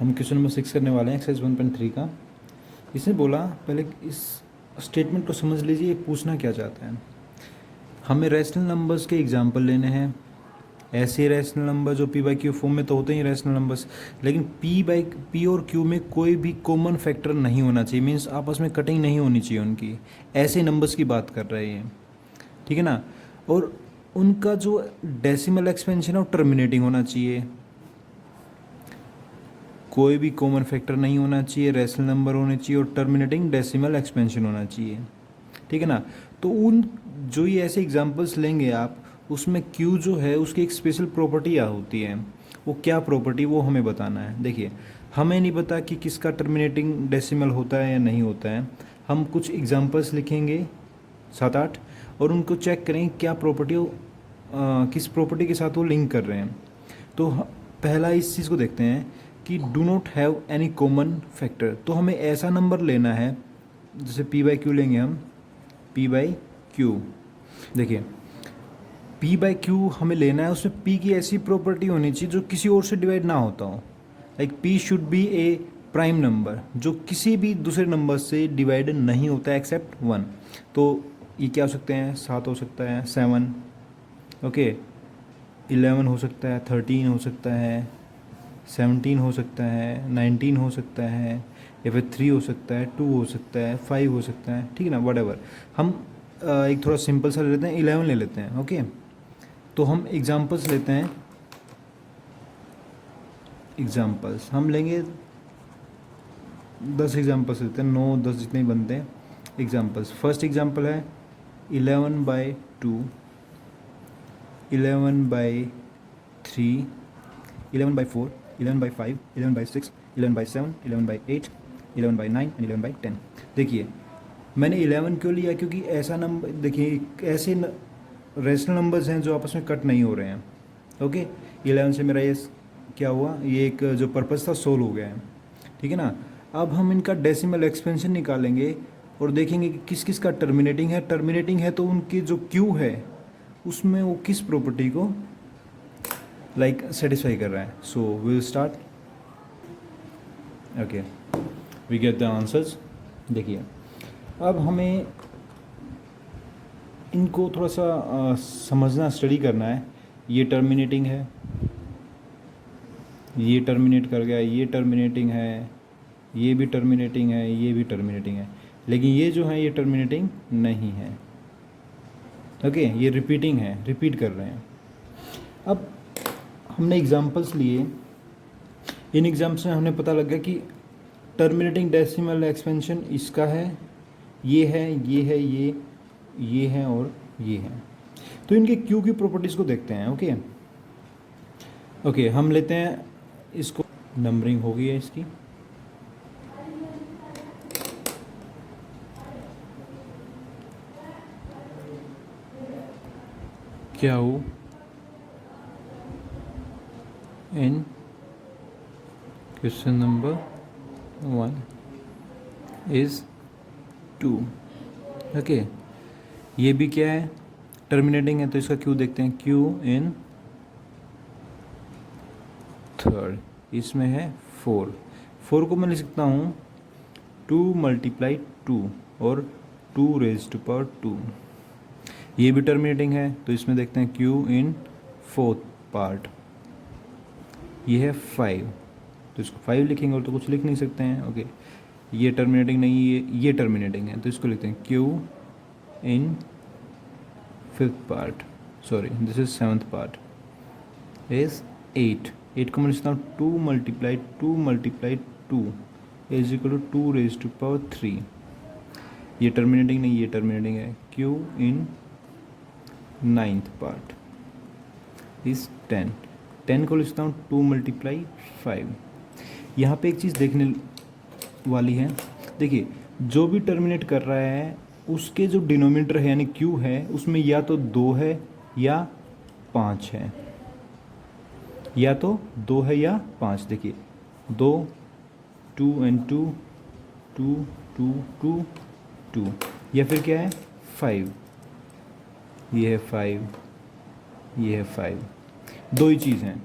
हम question number 6 करने वाले हैं एक्सरसाइज 1.3 का। इसने बोला पहले इस स्टेटमेंट को समझ लीजिए, ये पूछना क्या चाहता है। हमें रैशनल नंबर्स के एग्जांपल लेने हैं। ऐसे रैशनल नंबर जो पी बाई क्यू फॉर्म में तो होते ही रैशनल नंबर्स, लेकिन पी और क्यू में कोई भी कॉमन फैक्टर नहीं होना चाहिए, मीन्स आपस में कटिंग नहीं होनी चाहिए उनकी। ऐसे नंबर्स की बात कर रहे हैं, ठीक है ना। और उनका जो डेसिमल एक्सपेंशन है वो टर्मिनेटिंग होना चाहिए। कोई भी कॉमन फैक्टर नहीं होना चाहिए, रैशनल नंबर होने चाहिए और टर्मिनेटिंग डेसिमल एक्सपेंशन होना चाहिए, ठीक है ना। तो उन जो ये ऐसे एग्जांपल्स लेंगे आप, उसमें क्यू जो है उसकी एक स्पेशल प्रॉपर्टी होती है। वो क्या प्रॉपर्टी, वो हमें बताना है। देखिए, हमें नहीं पता कि किसका टर्मिनेटिंग डेसिमल होता है या नहीं होता है। हम कुछ एग्जांपल्स लिखेंगे 7-8 और उनको चेक करें क्या प्रॉपर्टी, किस प्रॉपर्टी के साथ वो लिंक कर रहे हैं। तो पहला इस चीज़ को देखते हैं कि do not have any common factor. तो हमें ऐसा नंबर लेना है, जैसे पी बाई क्यू लेंगे हम, पी बाई क्यू। देखिए, पी बाई क्यू हमें लेना है, उसमें पी की ऐसी प्रॉपर्टी होनी चाहिए जो किसी और से डिवाइड ना होता हो। Like P should be A prime number जो किसी भी दूसरे नंबर से डिवाइड नहीं होता है एक्सेप्ट 1। तो ये क्या हो सकते हैं, 7 हो सकता है, 7, ओके, 11 हो सकता है, 13 हो सकता है, 17 हो सकता है, 19 हो सकता है, या फिर 3 हो सकता है, 2 हो सकता है, 5 हो सकता है, ठीक है ना, वट। हम एक थोड़ा सिंपल सा ले लेते हैं, 11 ले लेते हैं, ओके। तो हम एग्जांपल्स लेते हैं, एग्जांपल्स हम लेंगे 10 एग्जांपल्स लेते हैं, 9-10 जितने ही बनते हैं एग्जांपल्स। फर्स्ट एग्जांपल है 11/2, 11/3, 11/4, 11/5, 11/6, 11/7, 11/8, 11/9 एंड 11/10। देखिए, मैंने 11 क्यों लिया, क्योंकि ऐसा नंबर, देखिए ऐसे रेशनल नंबर्स हैं जो आपस में कट नहीं हो रहे हैं, ओके। 11 से मेरा ये क्या हुआ, ये एक जो पर्पस था सोल्व हो गया है, ठीक है ना। अब हम इनका डेसिमल एक्सपेंशन निकालेंगे और देखेंगे कि किस किस का टर्मिनेटिंग है। टर्मिनेटिंग है तो उनकी जो क्यू है उसमें वो किस प्रॉपर्टी को सेटिस्फाई कर रहा है। So we will start, okay, we get the answers. देखिए, अब हमें इनको थोड़ा सा समझना, स्टडी करना है। ये टर्मिनेटिंग है, ये टर्मिनेट कर गया, ये टर्मिनेटिंग है, ये भी टर्मिनेटिंग है, ये भी टर्मिनेटिंग है, लेकिन ये जो है ये टर्मिनेटिंग नहीं है, ओके। ये रिपीटिंग है, रिपीट कर रहे हैं। अब हमने एग्जांपल्स लिए, इन एग्जाम्पल्स में हमें पता लग गया कि टर्मिनेटिंग डेसिमल एक्सपेंशन इसका है, ये है, ये है, ये है और ये है। तो इनके क्यू की प्रॉपर्टीज़ को देखते हैं, ओके। ओके, हम लेते हैं इसको, नंबरिंग हो गई है इसकी। क्या हो इन क्वेश्चन नंबर 1 इज़ 2, ओके। ये भी क्या है, टर्मिनेटिंग है, तो इसका क्यू देखते हैं, क्यू इन थर्ड, इसमें है 4 को मैं लिख सकता हूँ 2 × 2 और 2⁻²। ये भी टर्मिनेटिंग है, तो इसमें देखते हैं क्यू इन फोर्थ पार्ट, ये है 5, तो इसको 5 लिखेंगे और तो कुछ लिख नहीं सकते हैं, ओके। ये टर्मिनेटिंग नहीं, ये टर्मिनेटिंग है, तो इसको लिखते हैं Q in fifth part, sorry this is 7th part, is 8 को मैं लिखता हूँ 2 × 2 इज इक्वल टू 2⁻3। ये टर्मिनेटिंग नहीं, ये टर्मिनेटिंग है, Q in 9th part is 10 को लिखता हूँ 2 × 5। यहाँ पे एक चीज़ देखने वाली है, देखिए जो भी टर्मिनेट कर रहा है उसके जो डिनोमिनेटर है यानी क्यू है उसमें या तो 2 है या 5 है, या तो 2 है या 5। देखिए 2, 2 and 2, 2, 2, 2, 2, या फिर क्या है 5, ये है 5, ये है 5, दो ही चीज़ हैं।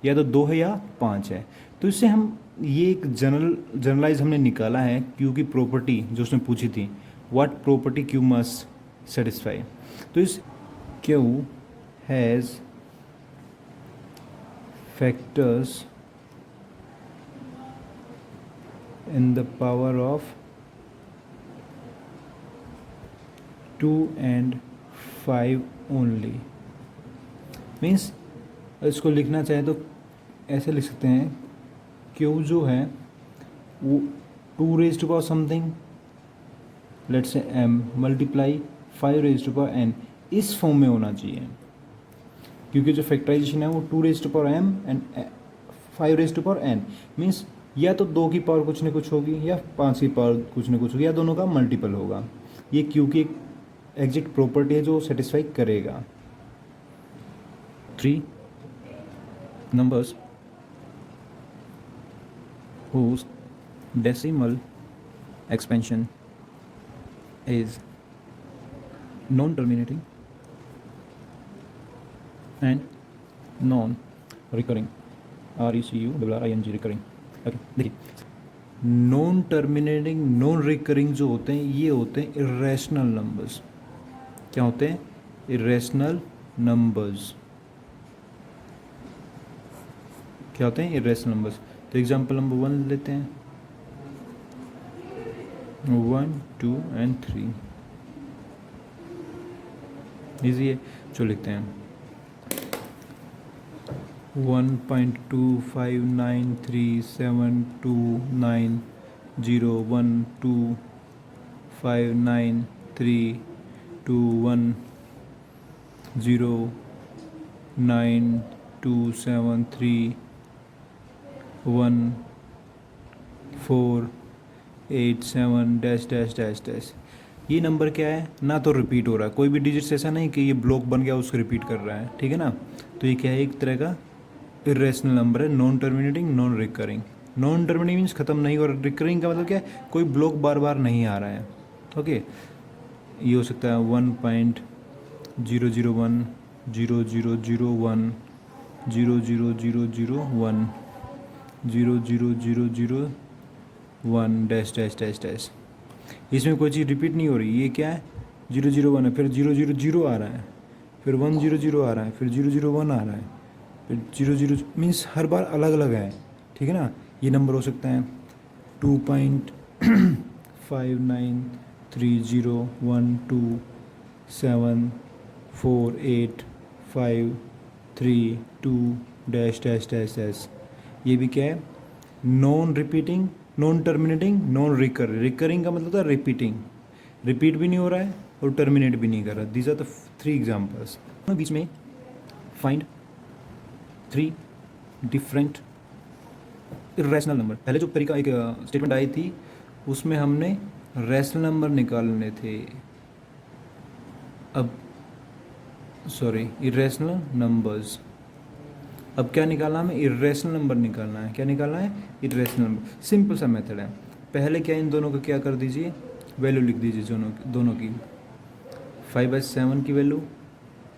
या तो 2 है या 5 है। तो इससे हम ये एक जनरलाइज हमने निकाला है क्यू की प्रॉपर्टी जो उसने पूछी थी, what property Q must satisfy. तो इस Q has factors in the power of 2 and 5 only। Means इसको लिखना चाहे तो ऐसे लिख सकते हैं, क्यू जो है वो 2 raise to power something, let's say m multiply 5 raise to power n, इस फॉर्म में होना चाहिए। क्योंकि जो फैक्टराइजेशन है वो 2 raise to power m and 5 raise to power n, means या तो 2 की पावर कुछ न कुछ होगी या 5 की पावर कुछ न कुछ होगी या दोनों का मल्टीपल होगा। ये क्यू की एक एग्जैक्ट प्रॉपर्टी है जो सेटिस्फाई करेगा। 3 numbers whose decimal expansion is non-terminating and non-recurring, RECURRING, recurring। Okay, देखिए, नॉन टर्मिनेटिंग नॉन रिकरिंग जो होते हैं ये होते हैं इरेशनल नंबर्स। क्या होते हैं? Irrational numbers. क्या होते हैं? Irrational numbers. तो एग्जांपल नंबर 1 लेते हैं, 1 2 एंड 3। इजी है, जो लिखते हैं 1.2593712903210257 डैश डैश डैश डैश। ये नंबर क्या है? ना तो रिपीट हो रहा है, कोई भी डिजिट्स ऐसा नहीं कि ये ब्लॉक बन गया उसको रिपीट कर रहा है, ठीक है ना। तो ये क्या है? एक तरह का इरेशनल नंबर है, non terminating non recurring. Non terminating means खत्म नहीं, और रिकरिंग का मतलब क्या है? कोई ब्लॉक बार बार नहीं आ रहा है। ओके, ये हो सकता है 1.001 0001 00001 00001 डैश डैश डैश डैश। इसमें कोई चीज़ रिपीट नहीं हो रही। ये क्या है? 001 है, फिर 000 आ रहा है, फिर 100 आ रहा है, फिर 001 आ रहा है, फिर 00 मीन्स हर बार अलग अलग है, ठीक है ना। ये नंबर हो सकता है 2.593012748532 डैश डैश डैश डैश। ये भी क्या है? Non repeating non terminating non recurring का मतलब था रिपीटिंग, रिपीट भी नहीं हो रहा है और टर्मिनेट भी नहीं कर रहा। These are the 3 examples. बीच में फाइंड 3 डिफरेंट इरेशनल नंबर। पहले जो तरीका एक स्टेटमेंट आई थी उसमें हमने रैशनल नंबर निकालने थे, अब इरेशनल नंबर्स। अब क्या निकालना है हमें? इरेशनल नंबर निकालना है। क्या निकालना है? Irrational number. सिंपल सा मेथड है। पहले क्या, इन दोनों का क्या कर दीजिए, वैल्यू लिख दीजिए दोनों की। 5/7 की वैल्यू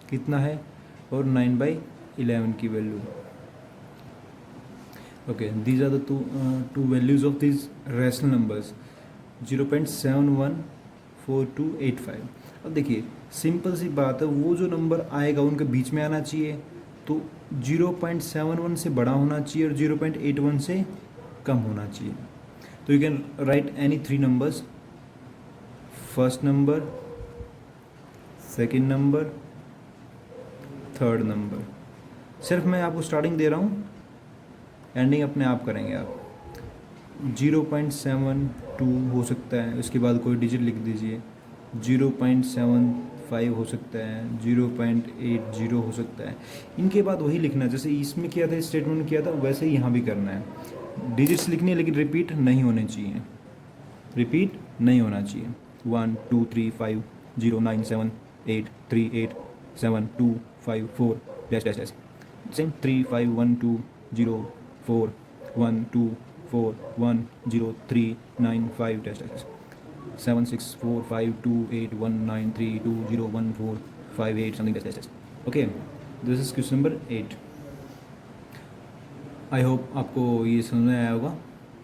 कितना है और 9/11 की value. Okay, these are the two values of this rational numbers, 0.714285। अब देखिए, सिंपल सी बात है, वो जो नंबर आएगा उनके बीच में आना चाहिए, तो 0.71 से बड़ा होना चाहिए और 0.81 से कम होना चाहिए। तो you can write any 3 numbers, first number, second number, third number. सिर्फ मैं आपको स्टार्टिंग दे रहा हूँ, एंडिंग अपने आप करेंगे आप। 0.72 हो सकता है, उसके बाद कोई डिजिट लिख दीजिए। 0.75 हो सकता है, 0.80 हो सकता है। इनके बाद वही लिखना है जैसे इसमें किया था, स्टेटमेंट में किया था, वैसे ही यहाँ भी करना है। डिजिट्स लिखनी है लेकिन रिपीट नहीं होने चाहिए, रिपीट नहीं होना चाहिए। 1 2 3 5 0 9 7 8 3 8 7 2 5 4 dash dash dash. Same 3 5 1 2 0 4 1 2 4 1 0 3 9 5 dash dash 7 6 4 5 2 8 1 9 3 2 0 1 4 5 8 something dash dash dash. Okay, this is question number 8। I hope आपको ये समझ में आया होगा।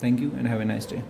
Thank you and have a nice day.